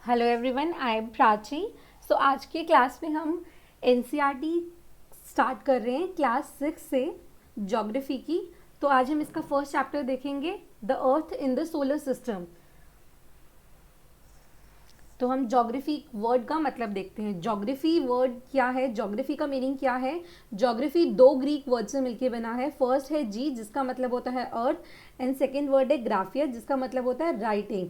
Hello everyone, I am Prachi. So आज के class में हम एनसीईआरटी स्टार्ट कर रहे हैं क्लास 6 से ज्योग्राफी की। तो आज हम इसका फर्स्ट चैप्टर देखेंगे, the earth in the solar system. तो हम ज्योग्राफी वर्ड का मतलब देखते हैं। ज्योग्राफी वर्ड क्या है, ज्योग्राफी का मीनिंग क्या है। ज्योग्राफी दो ग्रीक वर्ड से मिलकर बना है। फर्स्ट है जी, जिसका मतलब होता है अर्थ, एंड सेकेंड वर्ड है ग्राफिया, जिसका मतलब होता है writing.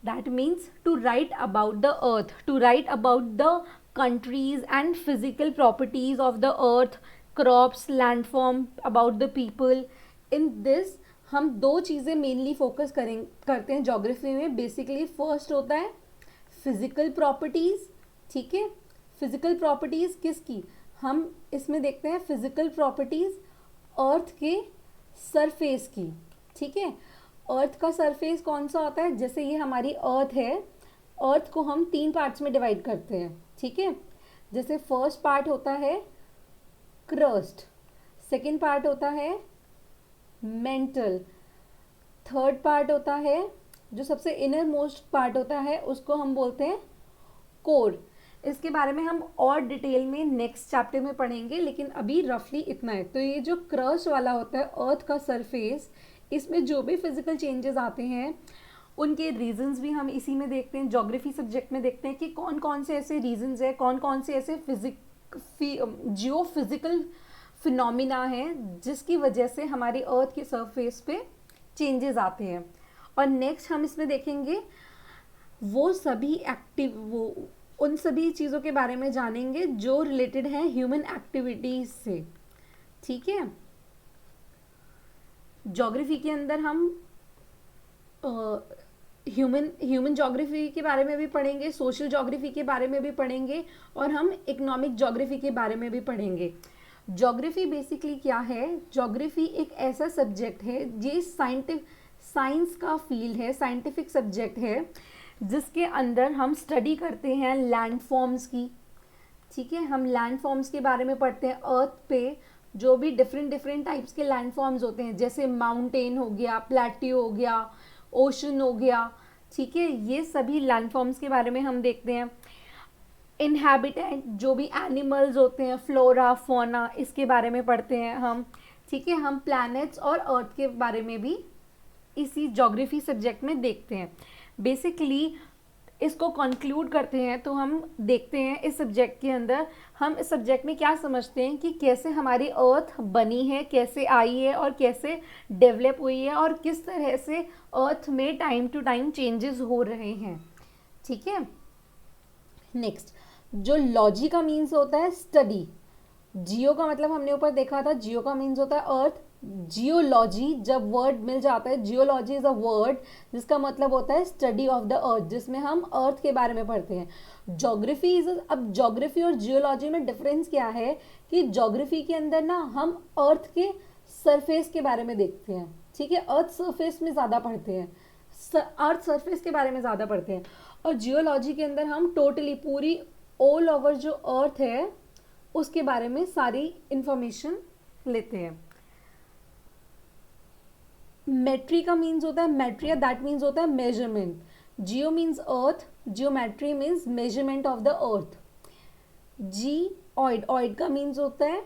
That means to write about the earth, to write about the countries and physical properties of the earth, crops, landform, about the people. In this हम दो चीज़ें मेनली फोकस करते हैं ज्योग्राफी में। बेसिकली फर्स्ट होता है physical properties. ठीक है, फिजिकल प्रॉपर्टीज़ किसकी, हम इसमें देखते हैं फिजिकल प्रॉपर्टीज़ अर्थ के सरफेस की। ठीक है, अर्थ का सरफेस कौन सा होता है, जैसे ये हमारी अर्थ है, अर्थ को हम 3 पार्ट्स में डिवाइड करते हैं। ठीक है, जैसे फर्स्ट पार्ट होता है क्रस्ट, सेकंड पार्ट होता है मेंटल, थर्ड पार्ट होता है, जो सबसे इनर मोस्ट पार्ट होता है, उसको हम बोलते हैं कोर। इसके बारे में हम और डिटेल में नेक्स्ट चैप्टर में पढ़ेंगे, लेकिन अभी रफली इतना है। तो ये जो क्रस्ट वाला होता है अर्थ का सरफेस, इसमें जो भी फिजिकल चेंजेस आते हैं उनके रीजंस भी हम इसी में देखते हैं, ज्योग्राफी सब्जेक्ट में देखते हैं कि कौन कौन से ऐसे रीजंस है, कौन कौन से ऐसे जियो फिजिकल फिनोमिना हैं जिसकी वजह से हमारी अर्थ के सरफेस पे चेंजेस आते हैं। और नेक्स्ट हम इसमें देखेंगे वो उन सभी चीज़ों के बारे में जानेंगे जो रिलेटेड हैं ह्यूमन एक्टिविटीज से। ठीक है, ज्योग्राफी के अंदर हम ह्यूमन ज्योग्राफी के बारे में भी पढ़ेंगे, सोशल ज्योग्राफी के बारे में भी पढ़ेंगे, और हम इकोनॉमिक ज्योग्राफी के बारे में भी पढ़ेंगे। ज्योग्राफी बेसिकली क्या है, ज्योग्राफी एक ऐसा सब्जेक्ट है, ये साइंस का फील्ड है, साइंटिफिक सब्जेक्ट है, जिसके अंदर हम स्टडी करते हैं लैंडफॉर्म्स की। ठीक है, हम लैंडफॉर्म्स के बारे में पढ़ते हैं। अर्थ पे जो भी डिफरेंट टाइप्स के लैंडफॉर्म्स होते हैं, जैसे माउंटेन हो गया, प्लेट्यू हो गया, ओशन हो गया। ठीक है, ये सभी लैंडफॉर्म्स के बारे में हम देखते हैं। इनहैबिटेंट जो भी एनिमल्स होते हैं, फ्लोरा फौना, इसके बारे में पढ़ते हैं हम। ठीक है, हम प्लैनेट्स और अर्थ के बारे में भी इसी ज्योग्राफी सब्जेक्ट में देखते हैं। बेसिकली इसको कंक्लूड करते हैं तो हम देखते हैं इस सब्जेक्ट के अंदर हम इस सब्जेक्ट में क्या समझते हैं कि कैसे हमारी अर्थ बनी है, कैसे आई है और कैसे डेवलप हुई है, और किस तरह से अर्थ में टाइम टू टाइम चेंजेस हो रहे हैं। ठीक है, नेक्स्ट जो लॉजी का मीन्स होता है स्टडी। जियो का मतलब हमने ऊपर देखा था, जियो का मीन्स होता है अर्थ। जियोलॉजी जब वर्ड मिल जाता है, जियोलॉजी इज अ वर्ड जिसका मतलब होता है स्टडी ऑफ द अर्थ, जिसमें हम अर्थ के बारे में पढ़ते हैं। ज्योग्राफी इज, अब ज्योग्राफी और जियोलॉजी में डिफरेंस क्या है कि ज्योग्राफी के अंदर ना हम अर्थ के सरफेस के बारे में देखते हैं। ठीक है, अर्थ सरफेस में ज़्यादा पढ़ते हैं, अर्थ सरफेस के बारे में ज़्यादा पढ़ते हैं। और जियोलॉजी के अंदर हम टोटली पूरी ऑल ओवर जो अर्थ है उसके बारे में सारी इंफॉर्मेशन लेते हैं। मेट्री का मीन्स होता है मेट्रिया, दैट मीन्स होता है measurement. Geo means earth, geometry means measurement of the earth. Geoid, oid का मीन्स होता है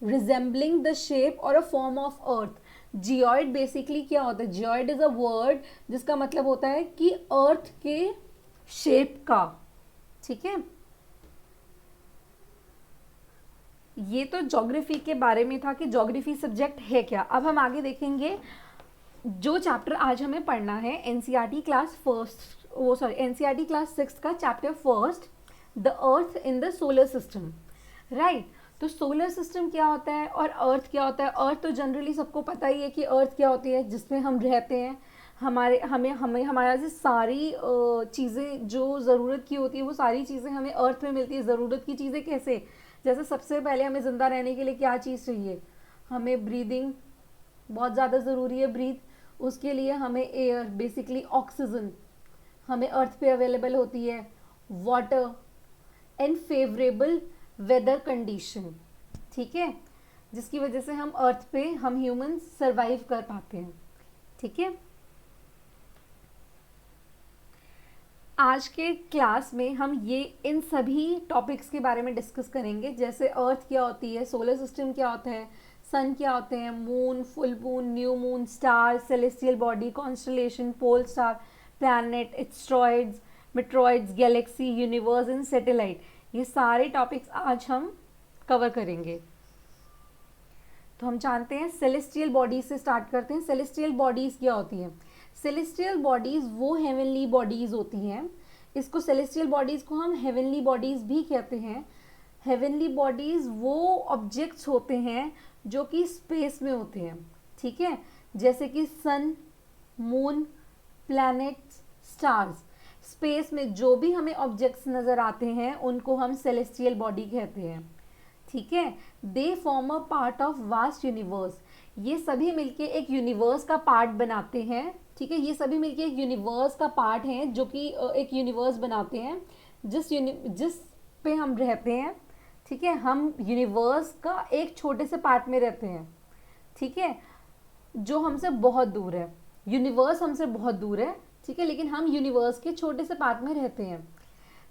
resembling the shape or a form of earth. Geoid basically क्या होता है, जियोइड इज अ वर्ड जिसका मतलब होता है कि अर्थ के शेप का। ठीक है, ये तो ज्योग्राफी के बारे में था कि ज्योग्राफी सब्जेक्ट है क्या। अब हम आगे देखेंगे जो चैप्टर आज हमें पढ़ना है, एनसीईआरटी क्लास 6 का chapter first, the earth in the solar system. Right, तो सोलर सिस्टम क्या होता है और अर्थ क्या होता है। अर्थ तो जनरली सबको पता ही है कि अर्थ क्या होती है, जिसमें हम रहते हैं। हमारा से सारी चीज़ें जो ज़रूरत की होती है वो सारी चीज़ें हमें अर्थ में मिलती है। ज़रूरत की चीज़ें कैसे, जैसे सबसे पहले हमें ज़िंदा रहने के लिए क्या चीज़ चाहिए, हमें ब्रीदिंग बहुत ज़्यादा ज़रूरी है, ब्रीथ, उसके लिए हमें एयर, बेसिकली ऑक्सीजन हमें अर्थ पे अवेलेबल होती है, water and favourable weather condition. ठीक है, जिसकी वजह से हम अर्थ पे, हम ह्यूमन सर्वाइव कर पाते हैं। ठीक है, आज के क्लास में हम ये इन सभी टॉपिक्स के बारे में डिस्कस करेंगे, जैसे अर्थ क्या होती है, सोलर सिस्टम क्या होता है, सन क्या होते हैं, moon, full moon, new moon, star, celestial body, constellation, pole star, planet, asteroids, meteoroids, galaxy, universe and satellite, ये सारे टॉपिक्स आज हम कवर करेंगे। तो हम जानते हैं सेलेस्टियल बॉडीज से स्टार्ट करते हैं। सेलेस्टियल बॉडीज क्या होती हैं? सेलेस्टियल बॉडीज वो हेवनली बॉडीज होती हैं, इसको सेलेस्टियल बॉडीज को हम हेवनली बॉडीज भी कहते हैं। हेवनली बॉडीज वो ऑब्जेक्ट्स होते हैं जो कि स्पेस में होते हैं, ठीक है, जैसे कि सन, मून, प्लैनेट्स, स्टार्स। स्पेस में जो भी हमें ऑब्जेक्ट्स नजर आते हैं उनको हम सेलेस्टियल बॉडी कहते हैं, ठीक है। They form a part of vast universe, ये सभी मिलके एक यूनिवर्स का पार्ट बनाते हैं, ठीक है। ये सभी मिलके एक यूनिवर्स का पार्ट हैं जो कि एक यूनिवर्स बनाते हैं जिस पे हम रहते हैं, ठीक है। हम यूनिवर्स का एक छोटे से पार्ट में रहते हैं, ठीक है, जो हमसे बहुत दूर है। यूनिवर्स हमसे बहुत दूर है, ठीक है, लेकिन हम यूनिवर्स के छोटे से पार्ट में रहते हैं।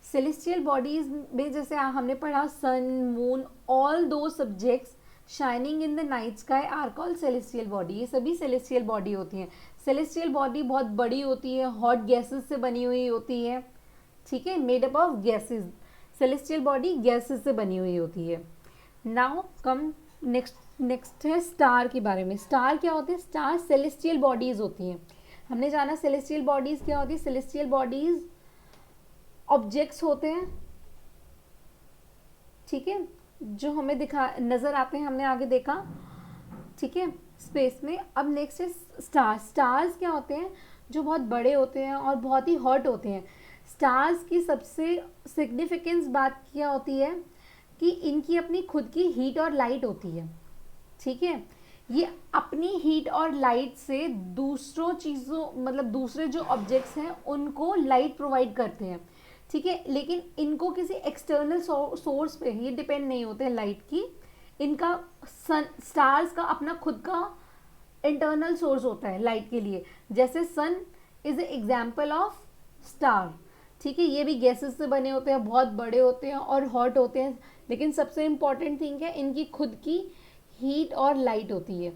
सेलेस्टियल बॉडीज में जैसे हमने पढ़ा sun, moon, all those subjects shining in the night sky are called celestial body, ये सभी सेलेस्टियल बॉडी होती हैं। सेलेस्टियल बॉडी बहुत बड़ी होती है, हॉट गैसेस से बनी हुई होती है, ठीक है, made up of gases. Celestial body gases से बनी हुई होती है। नाउ कम नेक्स्ट है स्टार के बारे में। स्टार क्या होते हैं? स्टार सेलेस्टियल बॉडीज होती हैं। हमने जाना सेलेस्टियल बॉडीज क्या होती है। सेलेस्टियल बॉडीज ऑब्जेक्ट्स होते हैं, ठीक है, जो हमें नजर आते हैं, हमने आगे देखा, ठीक है, स्पेस में। अब नेक्स्ट है स्टार्स। स्टार्स क्या होते हैं? जो बहुत बड़े होते हैं और बहुत ही हॉट होते हैं। स्टार्स की सबसे सिग्निफिकेंस बात क्या होती है कि इनकी अपनी खुद की हीट और लाइट होती है, ठीक है। ये अपनी हीट और लाइट से दूसरों चीज़ों मतलब दूसरे जो ऑब्जेक्ट्स हैं उनको लाइट प्रोवाइड करते हैं, ठीक है, लेकिन इनको किसी एक्सटर्नल सोर्स पे ये डिपेंड नहीं होते हैं लाइट की। इनका स्टार्स का अपना खुद का इंटरनल सोर्स होता है लाइट के लिए, जैसे sun is a example of star, ठीक है। ये भी गैसेस से बने होते हैं, बहुत बड़े होते हैं और हॉट होते हैं, लेकिन सबसे इंपॉर्टेंट थिंग है इनकी खुद की हीट और लाइट होती है।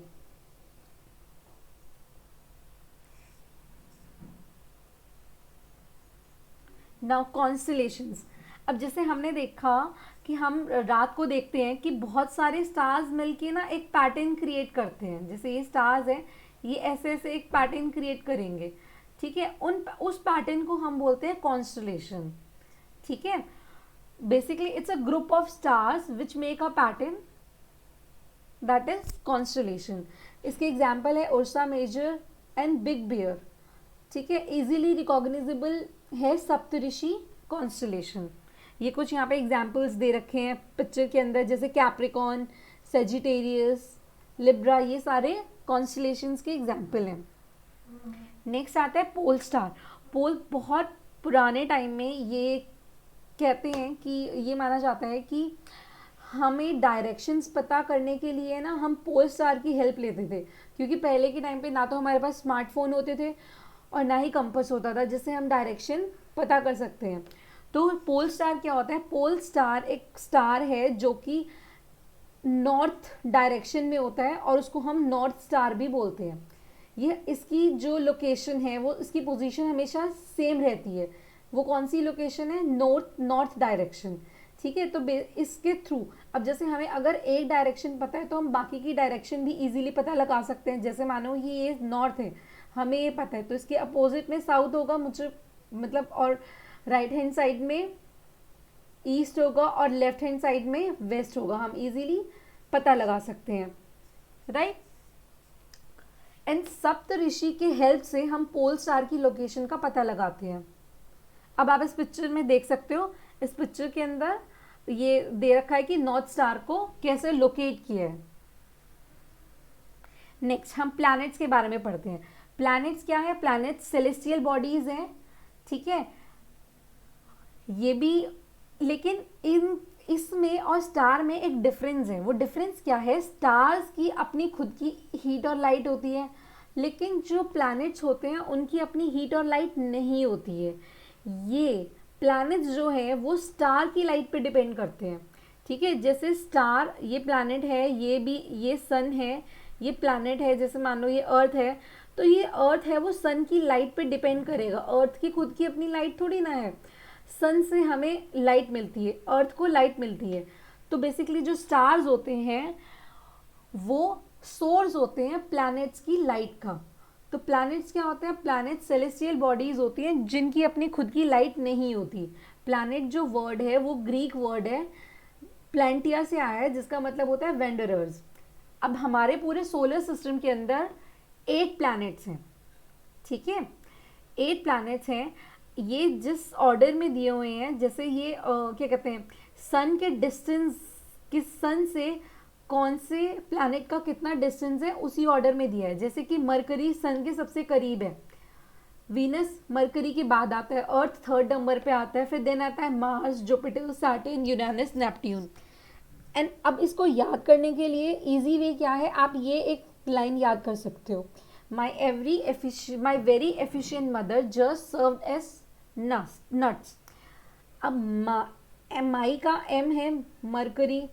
Now constellations. अब जैसे हमने देखा कि हम रात को देखते हैं कि बहुत सारे स्टार्स मिलके ना एक पैटर्न क्रिएट करते हैं। जैसे ये स्टार्स हैं, ये ऐसे ऐसे एक पैटर्न क्रिएट करेंगे, ठीक है। उस पैटर्न को हम बोलते हैं कॉन्स्टलेशन, ठीक है। Basically it's a group of stars which make a pattern, that is constellation. इसके एग्जाम्पल है Ursa Major and Big Bear, ठीक है। इजीली रिकॉग्नाइजेबल है सप्तऋषि कॉन्स्टलेशन। ये कुछ यहाँ पे एग्जाम्पल्स दे रखे हैं पिक्चर के अंदर, जैसे कैप्रिकॉन, सेजिटेरियस, लिब्रा, ये सारे कॉन्स्टलेशंस के एग्जाम्पल हैं। नेक्स्ट आता है पोल स्टार। पोल बहुत पुराने टाइम में ये कहते हैं कि ये माना जाता है कि हमें डायरेक्शंस पता करने के लिए ना हम पोल स्टार की हेल्प लेते थे, क्योंकि पहले के टाइम पे ना तो हमारे पास स्मार्टफोन होते थे और ना ही कंपास होता था जिससे हम डायरेक्शन पता कर सकते हैं। तो पोल स्टार क्या होता है? पोल स्टार एक स्टार है जो कि नॉर्थ डायरेक्शन में होता है और उसको हम नॉर्थ स्टार भी बोलते हैं। ये इसकी जो लोकेशन है वो इसकी पोजीशन हमेशा सेम रहती है। वो कौन सी लोकेशन है? नॉर्थ डायरेक्शन, ठीक है। तो इसके थ्रू अब जैसे हमें अगर एक डायरेक्शन पता है तो हम बाकी की डायरेक्शन भी इजीली पता लगा सकते हैं। जैसे मानो ये नॉर्थ है, हमें ये पता है, तो इसके अपोजिट में साउथ होगा, मुझे मतलब, और राइट हैंड साइड में ईस्ट होगा और लेफ्ट हैंड साइड में वेस्ट होगा, हम इजीली पता लगा सकते हैं, राइट। एंड सप्तऋषि के हेल्प से हम पोल स्टार की लोकेशन का पता लगाते हैं। अब आप इस पिक्चर में देख सकते हो, इस पिक्चर के अंदर ये दे रखा है कि नॉर्थ स्टार को कैसे लोकेट किया है। नेक्स्ट हम प्लैनेट्स के बारे में पढ़ते हैं। प्लैनेट्स क्या है? प्लैनेट्स सेलेस्टियल बॉडीज हैं, ठीक है। ये भी, लेकिन इसमें और स्टार में एक डिफरेंस है। वो डिफरेंस क्या है? स्टार्स की अपनी खुद की हीट और लाइट होती है, लेकिन जो प्लैनेट्स होते हैं उनकी अपनी हीट और लाइट नहीं होती है। ये प्लैनेट्स जो है वो स्टार की लाइट पे डिपेंड करते हैं, ठीक है। जैसे स्टार, ये प्लैनेट है, ये भी, ये सन है, ये प्लैनेट है, जैसे मान लो ये अर्थ है, तो ये अर्थ है वो सन की लाइट पे डिपेंड करेगा। अर्थ की खुद की अपनी लाइट थोड़ी ना है, सन से हमें लाइट मिलती है, अर्थ को लाइट मिलती है। तो बेसिकली जो स्टार्स होते हैं वो सोर्स होते हैं प्लैनेट्स की लाइट का। तो प्लैनेट्स क्या होते हैं? प्लैनेट सेलेस्टियल बॉडीज होती हैं जिनकी अपनी खुद की लाइट नहीं होती। प्लैनेट जो वर्ड है वो ग्रीक वर्ड है, प्लैंटिया से आया है, जिसका मतलब होता है वेंडरर्स। अब हमारे पूरे सोलर सिस्टम के अंदर 8 प्लैनेट्स हैं, ठीक है, 8 प्लैनेट्स हैं। ये जिस ऑर्डर में दिए हुए हैं, जैसे ये क्या कहते हैं, सन के डिस्टेंस, किस सन से कौन से प्लैनेट का कितना डिस्टेंस है, उसी ऑर्डर में दिया है। जैसे कि मरकरी सन के सबसे करीब है, वीनस मरकरी के बाद आता है, अर्थ 3rd नंबर पे आता है, फिर देन आता है Mars, Jupiter, Saturn, Uranus, Neptune. And अब इसको याद करने के लिए इजी वे क्या है, आप ये एक लाइन याद कर सकते हो, my very efficient mother just served as nuts. अब माई का एम है मरकरी,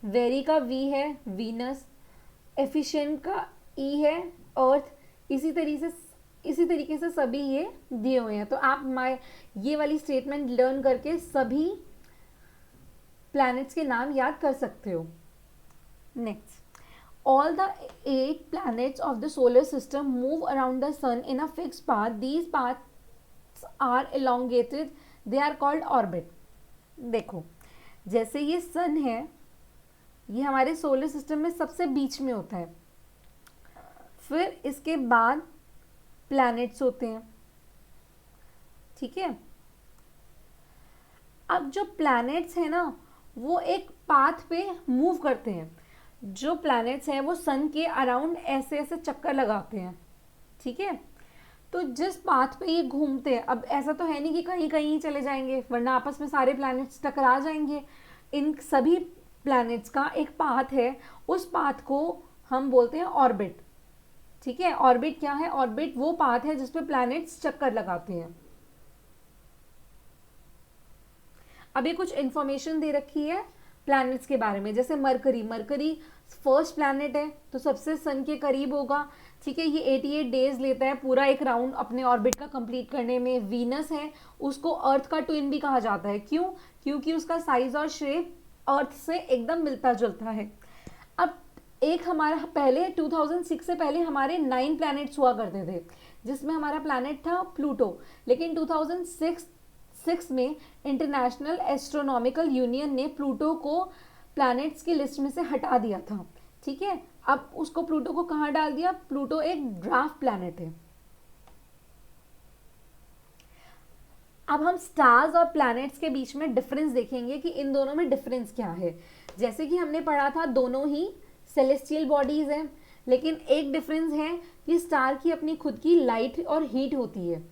वेरी का वी है वीनस, एफिशिएंट का ई है अर्थ। इसी तरीके से सभी ये दिए हुए हैं। तो आप ये वाली स्टेटमेंट लर्न करके सभी प्लैनेट्स के नाम याद कर सकते हो। Next, all the 8 planets of the solar system move around the sun in a fixed path. These paths are elongated, they are called orbit. देखो, जैसे ये सन है, ये हमारे सोलर सिस्टम में सबसे बीच में होता है, फिर इसके बाद प्लैनेट्स होते हैं, ठीक है। अब जो प्लैनेट्स है ना वो एक पाथ पे मूव करते हैं। जो प्लैनेट्स हैं वो सन के अराउंड ऐसे ऐसे चक्कर लगाते हैं, ठीक है। तो जिस पाथ पे ये घूमते हैं, अब ऐसा तो है नहीं कि कहीं कहीं चले जाएंगे, वरना आपस में सारे प्लैनेट्स टकरा जाएंगे। इन सभी प्लैनेट्स का एक पाथ है, उस पाथ को हम बोलते हैं ऑर्बिट, ठीक है। ऑर्बिट क्या है? ऑर्बिट वो पाथ है जिसपे प्लैनेट्स चक्कर लगाते हैं। अभी कुछ इंफॉर्मेशन दे रखी है प्लैनेट्स के बारे में, जैसे मरकरी फर्स्ट प्लैनेट है तो सबसे सन के करीब होगा, ठीक है। ये 88 डेज लेता है पूरा एक राउंड अपने ऑर्बिट का कंप्लीट करने में। वीनस है, उसको अर्थ का ट्विन भी कहा जाता है। क्यों? क्योंकि उसका साइज और शेप अर्थ से एकदम मिलता जुलता है। अब एक हमारा पहले 2006 से पहले हमारे 9 प्लैनेट्स हुआ करते थे, जिसमें हमारा प्लैनेट था प्लूटो। लेकिन 2006 में इंटरनेशनल एस्ट्रोनॉमिकल यूनियन ने प्लूटो को प्लैनेट्स की लिस्ट में से हटा दिया था, ठीक है। अब उसको प्लूटो को कहाँ डाल दिया? प्लूटो एक ड्राफ्ट प्लैनेट है। अब हम स्टार्स और प्लैनेट्स के बीच में डिफरेंस देखेंगे कि इन दोनों में डिफरेंस क्या है। जैसे कि हमने पढ़ा था दोनों ही सेलेस्टियल बॉडीज हैं, लेकिन एक डिफरेंस है कि स्टार की अपनी खुद की लाइट और हीट होती है,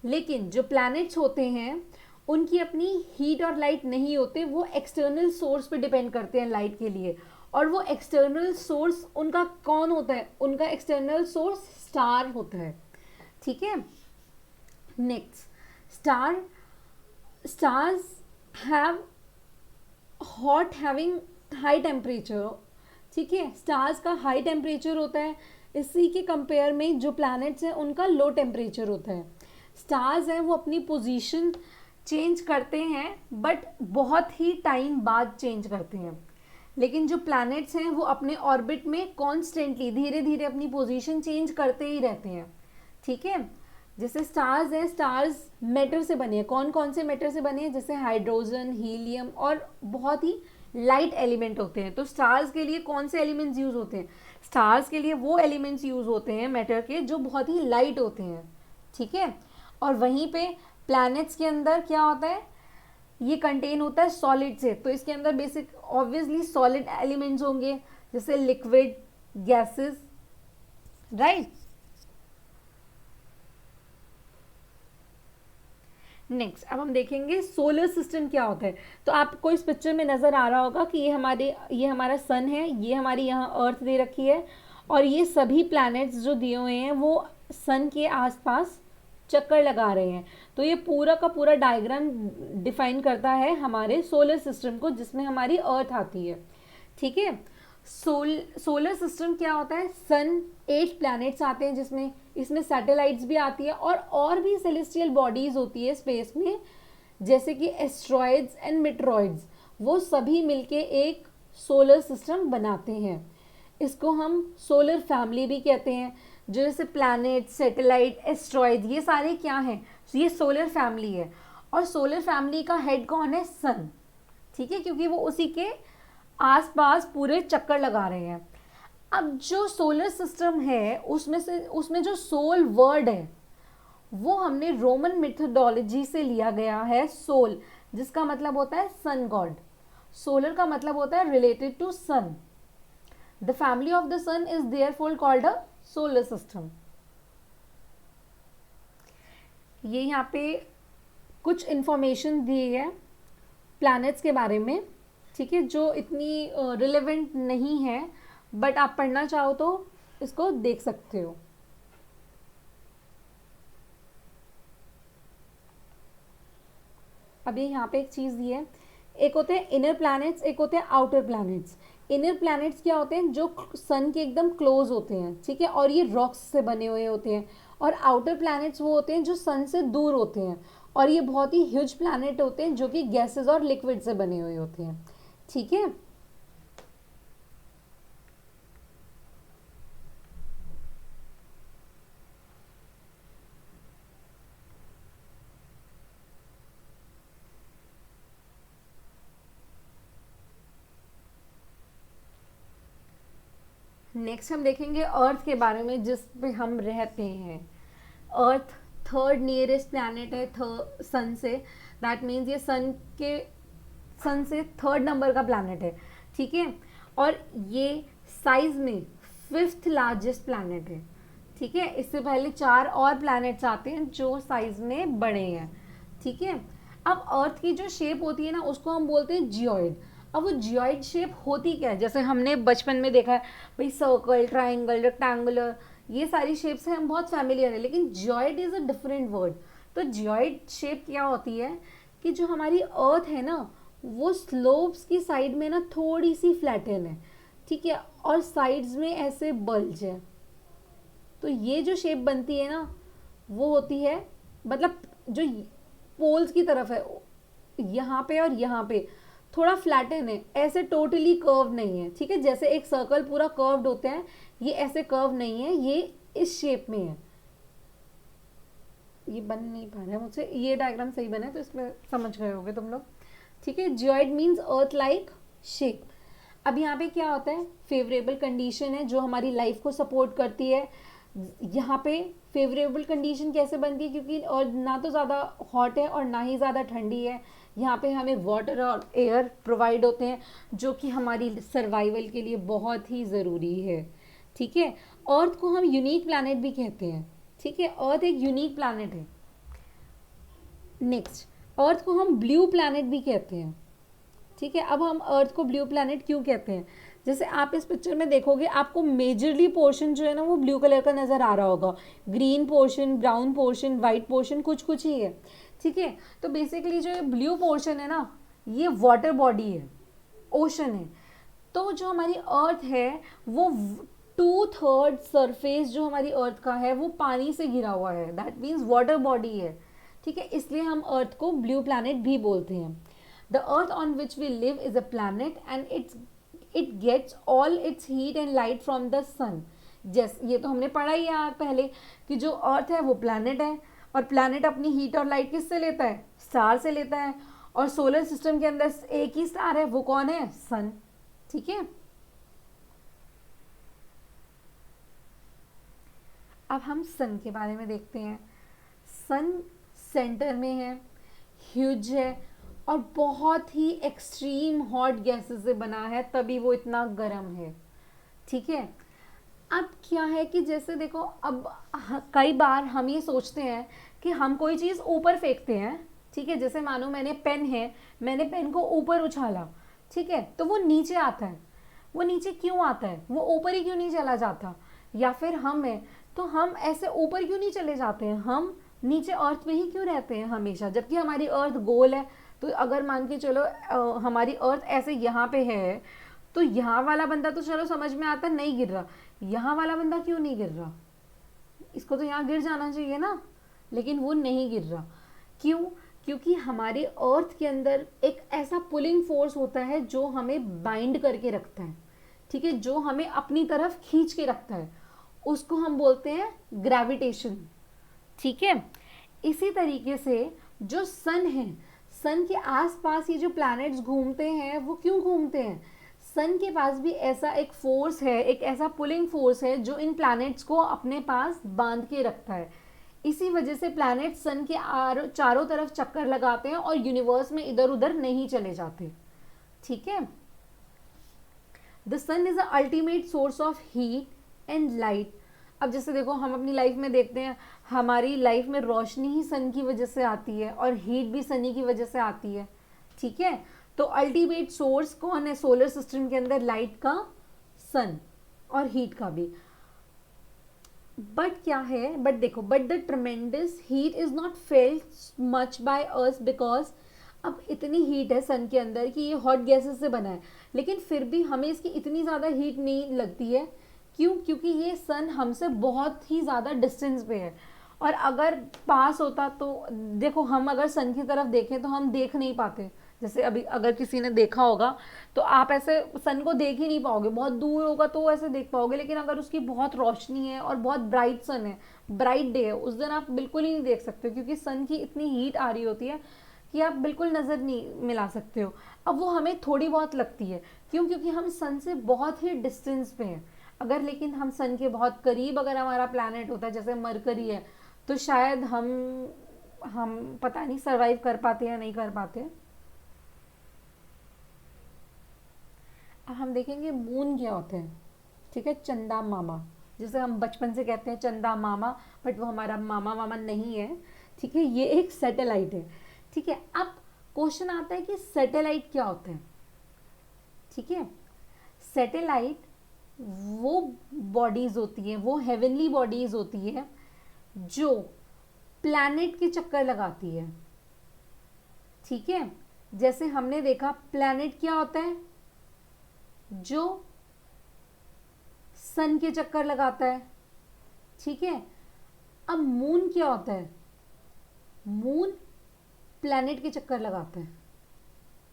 लेकिन जो प्लैनेट्स होते हैं उनकी अपनी हीट और लाइट नहीं होते, वो एक्सटर्नल सोर्स पे डिपेंड करते हैं लाइट के लिए। और वो एक्सटर्नल सोर्स उनका कौन होता है? उनका एक्सटर्नल सोर्स स्टार होता है, ठीक है। Next, stars have hot having high temperature, ठीक है। स्टार्स का हाई टेम्परेचर होता है, इसी के कंपेयर में जो प्लैनेट्स हैं उनका लो टेम्परेचर होता है। स्टार्स हैं वो अपनी पोजीशन चेंज करते हैं, बट बहुत ही टाइम बाद चेंज करते हैं, लेकिन जो प्लैनेट्स हैं वो अपने ऑर्बिट में कॉन्स्टेंटली धीरे धीरे अपनी पोजीशन चेंज करते ही रहते हैं, ठीक है। जैसे स्टार्स हैं, स्टार्स मैटर से बने हैं। कौन कौन से मैटर से बने हैं? जैसे हाइड्रोजन, हीलियम और बहुत ही लाइट एलिमेंट होते हैं। तो स्टार्स के लिए कौन से एलिमेंट्स यूज होते हैं? स्टार्स के लिए वो एलिमेंट्स यूज होते हैं मैटर के जो बहुत ही लाइट होते हैं, ठीक है। और वहीं पे प्लैनेट्स के अंदर क्या होता है? ये कंटेन होता है सॉलिड से, तो इसके अंदर बेसिक ऑब्वियसली सॉलिड एलिमेंट्स होंगे, जैसे लिक्विड, गैसेस, राइट। नेक्स्ट, अब हम देखेंगे सोलर सिस्टम क्या होता है। तो आपको इस पिक्चर में नज़र आ रहा होगा कि ये हमारा सन है, ये हमारी यहाँ अर्थ दे रखी है, और ये सभी प्लैनेट्स जो दिए हुए हैं वो सन के आसपास चक्कर लगा रहे हैं। तो ये पूरा का पूरा डायग्राम डिफाइन करता है हमारे सोलर सिस्टम को, जिसमें हमारी अर्थ आती है। ठीक है, सोलर सिस्टम क्या होता है, सन 8 प्लैनेट्स आते हैं जिसमें, इसमें सैटेलाइट्स भी आती है और भी सेलेस्टियल बॉडीज होती है स्पेस में, जैसे कि एस्ट्रॉइड्स एंड मेट्रॉइड्स, वो सभी मिलके एक सोलर सिस्टम बनाते हैं। इसको हम सोलर फैमिली भी कहते हैं। जो जैसे प्लैनेट, सैटेलाइट, एस्ट्रॉइड, ये सारे क्या हैं, ये सोलर फैमिली है। और सोलर फैमिली का हेड कौन है, सन। ठीक है, क्योंकि वो उसी के आसपास पूरे चक्कर लगा रहे हैं। अब जो सोलर सिस्टम है उसमें जो सोल वर्ड है वो हमने रोमन मेथोडोलॉजी से लिया गया है, सोल जिसका मतलब होता है सन गॉड। सोलर का मतलब होता है related to sun. The family of the sun is therefore called a solar system. ये यहाँ पे कुछ इंफॉर्मेशन दी है प्लैनेट्स के बारे में, ठीक है, जो इतनी रिलेवेंट नहीं है, बट आप पढ़ना चाहो तो इसको देख सकते हो। अभी यहाँ पे एक चीज़ दी है, एक होते हैं इनर प्लैनेट्स, एक होते हैं आउटर प्लैनेट्स। इनर प्लैनेट्स क्या होते हैं, जो सन के एकदम क्लोज होते हैं, ठीक है, और ये रॉक्स से बने हुए होते हैं। और आउटर प्लैनेट्स वो होते हैं जो सन से दूर होते हैं, और ये बहुत ही ह्यूज प्लैनेट होते हैं जो कि गैसेस और लिक्विड से बने हुए होते हैं। ठीक है, नेक्स्ट हम देखेंगे अर्थ के बारे में, जिस पे हम रहते हैं। अर्थ थर्ड नियरेस्ट प्लैनेट है सन से। दैट मीन्स ये सन से थर्ड नंबर का प्लैनेट है। ठीक है, और ये साइज में 5th लार्जेस्ट प्लैनेट है। ठीक है, इससे पहले 4 और प्लैनेट्स आते हैं जो साइज में बड़े हैं। ठीक है, अब अर्थ की जो शेप होती है ना, उसको हम बोलते हैं जियोइड। अब वो जियोइड शेप होती क्या है, जैसे हमने बचपन में देखा है भाई, सर्कल, ट्राइंगल, रेक्टेंगुलर, ये सारी शेप से हम बहुत फैमिलियर है, लेकिन geoid is a different word. तो जियोइड शेप क्या होती है कि जो हमारी अर्थ है ना, वो स्लोप्स की साइड में ना थोड़ी सी फ्लैटन है। ठीक है, और साइड्स में ऐसे बल्ज है। तो ये जो शेप बनती है ना, वो होती है, मतलब जो पोल्स की तरफ है, यहाँ पे और यहाँ पे थोड़ा फ्लैटन है, ऐसे टोटली कर्व नहीं है। ठीक है, जैसे एक सर्कल पूरा कर्व्ड होते हैं, ये ऐसे कर्व नहीं है, ये इस शेप में है। ये बन नहीं पा रहा है मुझसे, ये डायग्राम सही बना है तो इसमें समझ गए होगे तुम लोग। ठीक है, geoid means earth like shape. अब यहाँ पे क्या होता है, फेवरेबल कंडीशन है जो हमारी लाइफ को सपोर्ट करती है। यहाँ पे फेवरेबल कंडीशन कैसे बनती है, क्योंकि और ना तो ज़्यादा हॉट है और ना ही ज़्यादा ठंडी है। यहाँ पे हमें वाटर और एयर प्रोवाइड होते हैं, जो कि हमारी सर्वाइवल के लिए बहुत ही ज़रूरी है। ठीक है, अर्थ को हम यूनिक प्लैनेट भी कहते हैं। ठीक है, अर्थ एक यूनिक प्लैनेट है। नेक्स्ट, अर्थ को हम ब्लू प्लैनेट भी कहते हैं। ठीक है, अब हम अर्थ को ब्लू प्लैनेट क्यों कहते हैं, जैसे आप इस पिक्चर में देखोगे, आपको मेजरली पोर्शन जो है ना वो ब्लू कलर का नज़र आ रहा होगा। Green portion, brown portion, white portion कुछ कुछ ही है। ठीक है, तो बेसिकली जो ब्लू पोर्शन है ना, ये वाटर बॉडी है, ओशन है। तो जो हमारी अर्थ है वो 2/3 सरफेस जो हमारी अर्थ का है वो पानी से घिरा हुआ है। दैट मीन्स वाटर बॉडी है। ठीक है, इसलिए हम अर्थ को ब्लू प्लैनेट भी बोलते हैं। The earth on which we live is a planet and it gets all its heat and light from the sun. जैसे ये तो हमने पढ़ा ही है पहले कि जो अर्थ है वो प्लैनेट है, और प्लैनेट अपनी हीट और लाइट किससे लेता है, स्टार से लेता है। और सोलर सिस्टम के अंदर एक ही स्टार है, वो कौन है, सन। ठीक है, अब हम सन के बारे में देखते हैं। सन सेंटर में है, ह्यूज है, और बहुत ही एक्सट्रीम हॉट गैसेस से बना है, तभी वो इतना गर्म है। ठीक है, अब क्या है कि जैसे देखो, अब कई बार हम ये सोचते हैं कि हम कोई चीज़ ऊपर फेंकते हैं। ठीक है, जैसे मानो मैंने पेन है, मैंने पेन को ऊपर उछाला, ठीक है, तो वो नीचे आता है। वो नीचे क्यों आता है, वो ऊपर ही क्यों नहीं चला जाता। या फिर हम है तो हम ऐसे ऊपर क्यों नहीं चले जाते हैं, हम नीचे अर्थ पे ही क्यों रहते हैं हमेशा, जबकि हमारी अर्थ गोल है। तो अगर मान के चलो हमारी अर्थ ऐसे यहाँ पे है, तो यहाँ वाला बंदा तो चलो समझ में आता नहीं गिर रहा, यहाँ वाला बंदा क्यों नहीं गिर रहा, इसको तो यहाँ गिर जाना चाहिए ना, लेकिन वो नहीं गिर रहा। क्यों? क्योंकि हमारे अर्थ के अंदर एक ऐसा पुलिंग फोर्स होता है जो हमें बाइंड करके रखता है, ठीक है, जो हमें अपनी तरफ खींच के रखता है, उसको हम बोलते हैं ग्रेविटेशन, ठीक है। इसी तरीके से जो सन है, सन के आसपास ये जो प्लैनेट्स घूमते हैं, वो क्यों घूमते हैं? सन के पास भी ऐसा एक फोर्स है, एक ऐसा पुलिंग फोर्स है जो इन प्लैनेट्स को अपने पास बांध के रखता है। इसी वजह से प्लैनेट सन के चारों तरफ चक्कर लगाते हैं और यूनिवर्स में इधर उधर नहीं चले जाते, ठीक है। The sun is the ultimate source of heat and light. अब जैसे देखो हम अपनी लाइफ में देखते हैं, हमारी लाइफ में रोशनी ही सन की वजह से आती है और हीट भी सनी की वजह से आती है, ठीक है। तो अल्टीमेट सोर्स कौन है सोलर सिस्टम के अंदर? लाइट का, सन, और हीट का भी। बट क्या है, बट देखो, but the tremendous heat is not felt much by Earth, because अब इतनी हीट है सन के अंदर कि ये हॉट गैसेस से बना है, लेकिन फिर भी हमें इसकी इतनी ज़्यादा हीट नहीं लगती है। क्यों? क्योंकि ये सन हमसे बहुत ही ज़्यादा डिस्टेंस पे है, और अगर पास होता तो देखो, हम अगर सन की तरफ देखें तो हम देख नहीं पाते। जैसे अभी अगर किसी ने देखा होगा तो आप ऐसे सन को देख ही नहीं पाओगे, बहुत दूर होगा तो ऐसे देख पाओगे, लेकिन अगर उसकी बहुत रोशनी है और बहुत ब्राइट सन है, ब्राइट डे है, उस दिन आप बिल्कुल ही नहीं देख सकते, क्योंकि सन की इतनी हीट आ रही होती है कि आप बिल्कुल नज़र नहीं मिला सकते हो। अब वो हमें थोड़ी बहुत लगती है, क्यों? क्योंकि हम सन से बहुत ही डिस्टेंस पे हैं। अगर लेकिन हम सन के बहुत करीब अगर हमारा प्लैनेट होता है, जैसे मरकरी है, तो शायद हम पता नहीं सर्वाइव कर पाते या नहीं कर पाते। अब हम देखेंगे मून क्या होते हैं, ठीक है, चंदा मामा, जैसे हम बचपन से कहते हैं चंदा मामा, बट वो हमारा मामा मामा नहीं है, ठीक है, ये एक सैटेलाइट है, ठीक है। अब क्वेश्चन आता है कि सैटेलाइट क्या होते हैं, ठीक है। सैटेलाइट वो बॉडीज होती हैं, वो हेवनली बॉडीज होती है जो प्लैनेट के चक्कर लगाती है, ठीक है। जैसे हमने देखा प्लैनेट क्या होता है, जो सन के चक्कर लगाता है, ठीक है। अब मून क्या होता है? मून प्लैनेट के चक्कर लगाता है।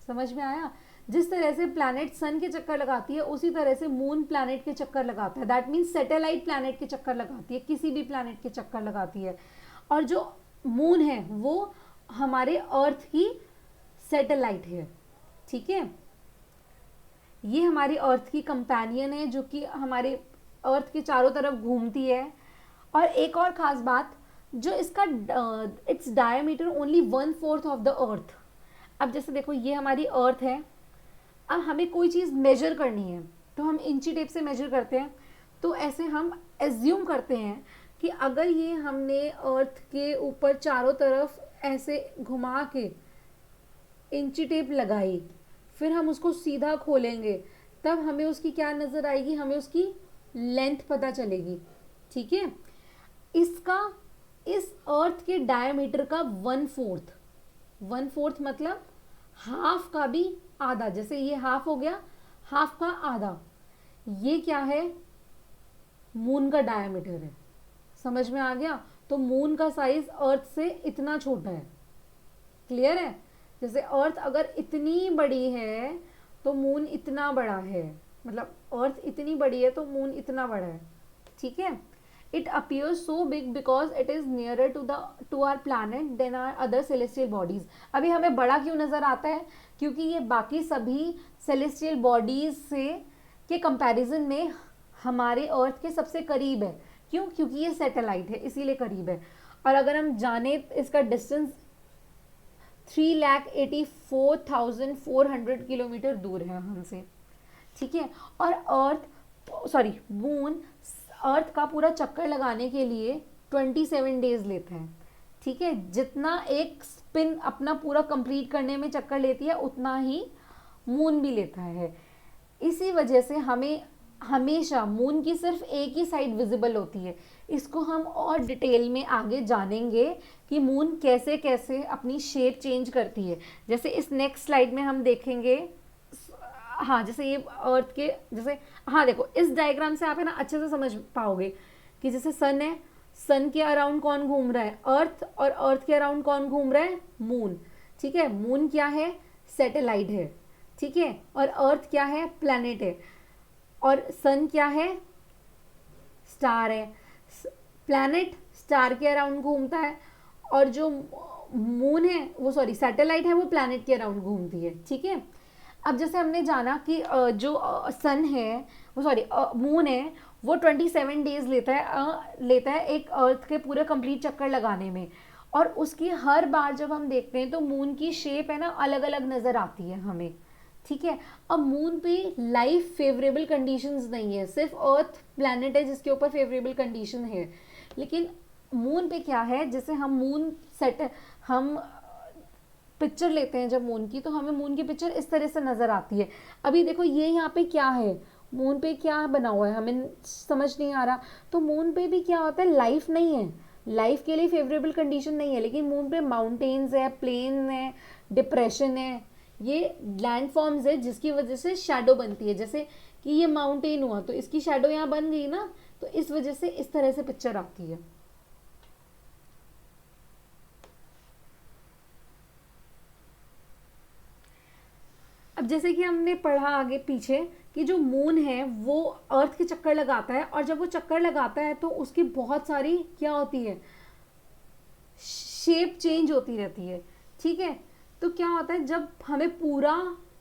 समझ में आया? जिस तरह से प्लैनेट सन के चक्कर लगाती है, उसी तरह से मून प्लैनेट के चक्कर लगाता है। दैट मीन्स सैटेलाइट प्लैनेट के चक्कर लगाती है, किसी भी प्लैनेट के चक्कर लगाती है। और जो मून है वो हमारे अर्थ की सैटेलाइट है, ठीक है। ये हमारी अर्थ की कंपेनियन है, जो कि हमारे अर्थ के चारों तरफ घूमती है। और एक और ख़ास बात, जो इसका its diameter only 1/4 of the अर्थ। अब जैसे देखो, ये हमारी अर्थ है, अब हमें कोई चीज़ मेजर करनी है तो हम इंची टेप से मेजर करते हैं। तो ऐसे हम एज्यूम करते हैं कि अगर ये हमने अर्थ के ऊपर चारों तरफ ऐसे घुमा के इंची टेप लगाई, फिर हम उसको सीधा खोलेंगे, तब हमें उसकी क्या नज़र आएगी? हमें उसकी लेंथ पता चलेगी, ठीक है। इसका इस अर्थ के डायमीटर का 1/4 मतलब हाफ का भी आधा। जैसे ये हाफ हो गया, हाफ का आधा, ये क्या है? मून का डायमीटर है। समझ में आ गया? तो मून का साइज अर्थ से इतना छोटा है। क्लियर है? जैसे अर्थ अगर इतनी बड़ी है तो मून इतना बड़ा है, मतलब अर्थ इतनी बड़ी है तो मून इतना बड़ा है, ठीक है। It appears so big because it is nearer to our planet than our other celestial bodies. अभी हमें बड़ा क्यों नजर आता है? क्योंकि ये बाकी सभी सेलेस्टियल बॉडीज से के कंपैरिजन में हमारे अर्थ के सबसे करीब है। क्यों? क्योंकि ये सैटेलाइट है, इसीलिए करीब है। और अगर हम जाने इसका डिस्टेंस 3,84,400 किलोमीटर दूर है हमसे, ठीक है। और मून अर्थ का पूरा चक्कर लगाने के लिए 27 डेज लेता है, ठीक है। जितना एक स्पिन अपना पूरा कंप्लीट करने में चक्कर लेती है, उतना ही मून भी लेता है। इसी वजह से हमें हमेशा मून की सिर्फ एक ही साइड विजिबल होती है। इसको हम और डिटेल में आगे जानेंगे कि मून कैसे कैसे अपनी शेप चेंज करती है। जैसे इस नेक्स्ट स्लाइड में हम देखेंगे, हाँ जैसे ये अर्थ के जैसे, हाँ देखो इस डायग्राम से आप है ना अच्छे से समझ पाओगे कि जैसे सन है, सन के अराउंड कौन घूम रहा है, अर्थ, और अर्थ के अराउंड कौन घूम रहा है, मून। ठीक है, मून क्या है, सैटेलाइट है। ठीक है, और अर्थ क्या है, प्लैनेट है। और सन क्या है, स्टार है। प्लैनेट स्टार के अराउंड घूमता है, और जो मून है वो, सॉरी सैटेलाइट है, वो प्लैनेट के अराउंड घूमती है। ठीक है, अब जैसे हमने जाना कि जो सन है वो, सॉरी मून है, वो 27 डेज लेता है एक अर्थ के पूरे कंप्लीट चक्कर लगाने में। और उसकी हर बार जब हम देखते हैं तो मून की शेप है ना अलग अलग नज़र आती है हमें। ठीक है, अब मून पे लाइफ फेवरेबल कंडीशंस नहीं है, सिर्फ अर्थ प्लैनेट है जिसके ऊपर फेवरेबल कंडीशन है। लेकिन मून पे क्या है, जैसे हम पिक्चर लेते हैं जब मून की, तो हमें मून की पिक्चर इस तरह से नज़र आती है। अभी देखो ये यहाँ पे क्या है, मून पे क्या बना हुआ है हमें समझ नहीं आ रहा। तो मून पे भी क्या होता है, लाइफ नहीं है, लाइफ के लिए फेवरेबल कंडीशन नहीं है। लेकिन मून पे माउंटेन्स है, प्लेन है, डिप्रेशन है, ये लैंड फॉर्म्स है जिसकी वजह से शैडो बनती है। जैसे कि ये माउंटेन हुआ तो इसकी शैडो यहाँ बन गई ना, तो इस वजह से इस तरह से पिक्चर आती है। अब जैसे कि हमने पढ़ा आगे पीछे कि जो मून है वो अर्थ के चक्कर लगाता है, और जब वो चक्कर लगाता है तो उसकी बहुत सारी क्या होती है, शेप चेंज होती रहती है। ठीक है, तो क्या होता है जब हमें पूरा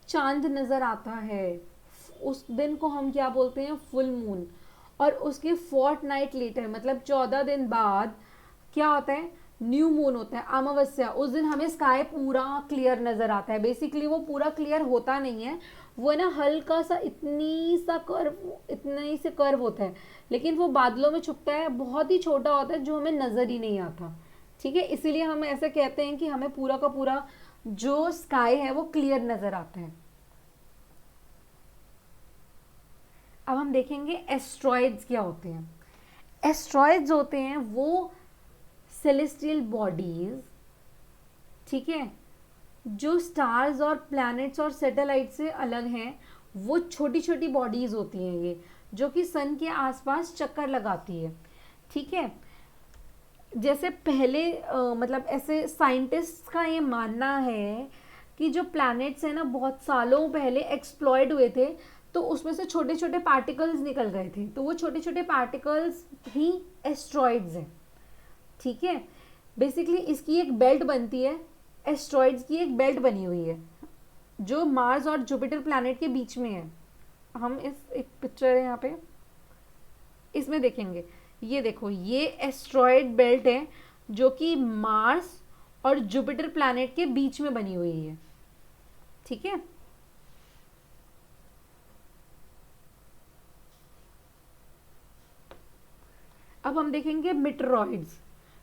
चांद नज़र आता है उस दिन को हम क्या बोलते हैं, फुल मून। और उसके फोर्टनाइट लेटर, मतलब 14 दिन बाद क्या होता है, न्यू मून होता है, अमावस्या। उस दिन हमें स्काई पूरा क्लियर नज़र आता है। बेसिकली वो पूरा क्लियर होता नहीं है, वो ना हल्का सा इतनी से कर्व होता है, लेकिन वो बादलों में छुपता है, बहुत ही छोटा होता है जो हमें नज़र ही नहीं आता। ठीक है, इसीलिए हम ऐसे कहते हैं कि हमें पूरा का पूरा जो स्काई है वो क्लियर नज़र आता है। अब हम देखेंगे एस्ट्रॉइड्स क्या होते हैं। एस्ट्रॉइड्स होते हैं वो सेलेस्टियल बॉडीज, ठीक है, जो स्टार्स और प्लैनेट्स और सैटेलाइट से अलग हैं। वो छोटी छोटी बॉडीज होती हैं ये, जो कि सन के आसपास चक्कर लगाती है। ठीक है, जैसे पहले मतलब ऐसे साइंटिस्ट का ये मानना है कि जो प्लैनेट्स हैं ना बहुत सालों पहले एक्सप्लॉयड हुए थे, तो उसमें से छोटे छोटे पार्टिकल्स निकल गए थे, तो वो छोटे छोटे पार्टिकल्स ही एस्ट्रॉइड्स हैं। ठीक है, बेसिकली इसकी एक बेल्ट बनती है, एस्ट्रॉइड्स की एक बेल्ट बनी हुई है जो मार्स और जुपिटर प्लैनेट के बीच में है। हम इस एक पिक्चर है यहाँ पे, इसमें देखेंगे, ये देखो ये एस्ट्रॉइड बेल्ट है जो कि मार्स और जुपिटर प्लैनेट के बीच में बनी हुई है। ठीक है, अब हम देखेंगे मिटरॉइड्स।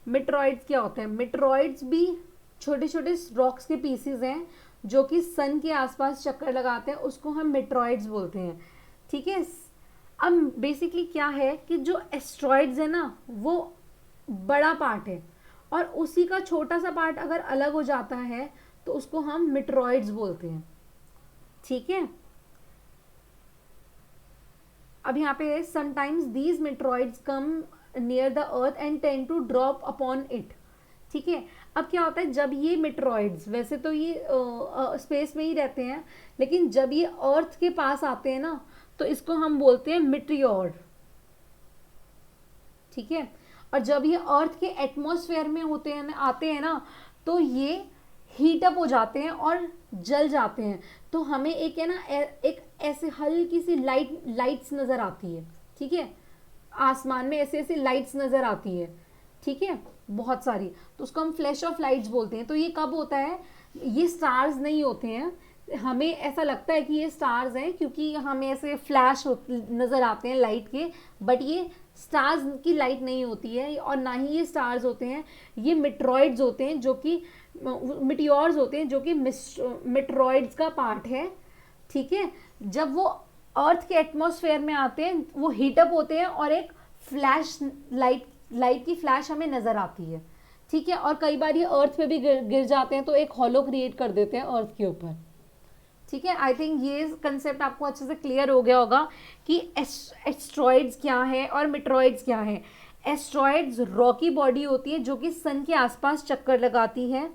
मिटरॉइड्स क्या होते हैं, मिटरॉइड्स भी छोटे छोटे रॉक्स के पीसेस हैं जो कि सन के आसपास चक्कर लगाते हैं, उसको हम मिटरॉइड्स बोलते हैं। ठीक है, अब बेसिकली क्या है कि जो एस्ट्रॉइड्स है ना वो बड़ा पार्ट है, और उसी का छोटा सा पार्ट अगर अलग हो जाता है तो उसको हम मिटरॉइड्स बोलते हैं। ठीक है, अब यहाँ पे sometimes these meteoroids come near the earth and tend to drop upon it. ठीक है, अब क्या होता है जब ये मिटरॉइड्स, वैसे तो ये स्पेस में ही रहते हैं, लेकिन जब ये अर्थ के पास आते हैं ना तो इसको हम बोलते हैं मिट्रियोर। ठीक है, और जब ये अर्थ के एटमॉस्फेयर में आते हैं ना तो ये हीटअप हो जाते हैं और जल जाते हैं, तो हमें एक है ना एक ऐसे हल्की सी लाइट्स नज़र आती है। ठीक है, आसमान में ऐसे ऐसे लाइट्स नज़र आती है। ठीक है, बहुत सारी, तो उसको हम फ्लैश ऑफ लाइट्स बोलते हैं। तो ये कब होता है, ये स्टार्स नहीं होते हैं, हमें ऐसा लगता है कि ये स्टार्स हैं क्योंकि हमें ऐसे फ्लैश नज़र आते हैं लाइट के, बट ये स्टार्स की लाइट नहीं होती है, और ना ही ये स्टार्स होते हैं, ये मिटरॉइड्स होते हैं जो कि मिटियोर्स होते हैं जो कि मिटरॉइड्स का पार्ट है। ठीक है, जब वो अर्थ के एटमॉस्फेयर में आते हैं, वो हीटअप होते हैं और एक फ्लैश लाइट की फ्लैश हमें नजर आती है, ठीक है। और कई बार ये अर्थ पे भी गिर जाते हैं तो एक हॉलो क्रिएट कर देते हैं अर्थ के ऊपर, ठीक है। आई थिंक ये कंसेप्ट आपको अच्छे से क्लियर हो गया होगा कि एस्ट्रॉइड्स क्या है और मेट्रॉइड्स क्या है। एस्ट्रॉइड्स रॉकी बॉडी होती है जो कि सन के आसपास चक्कर लगाती है,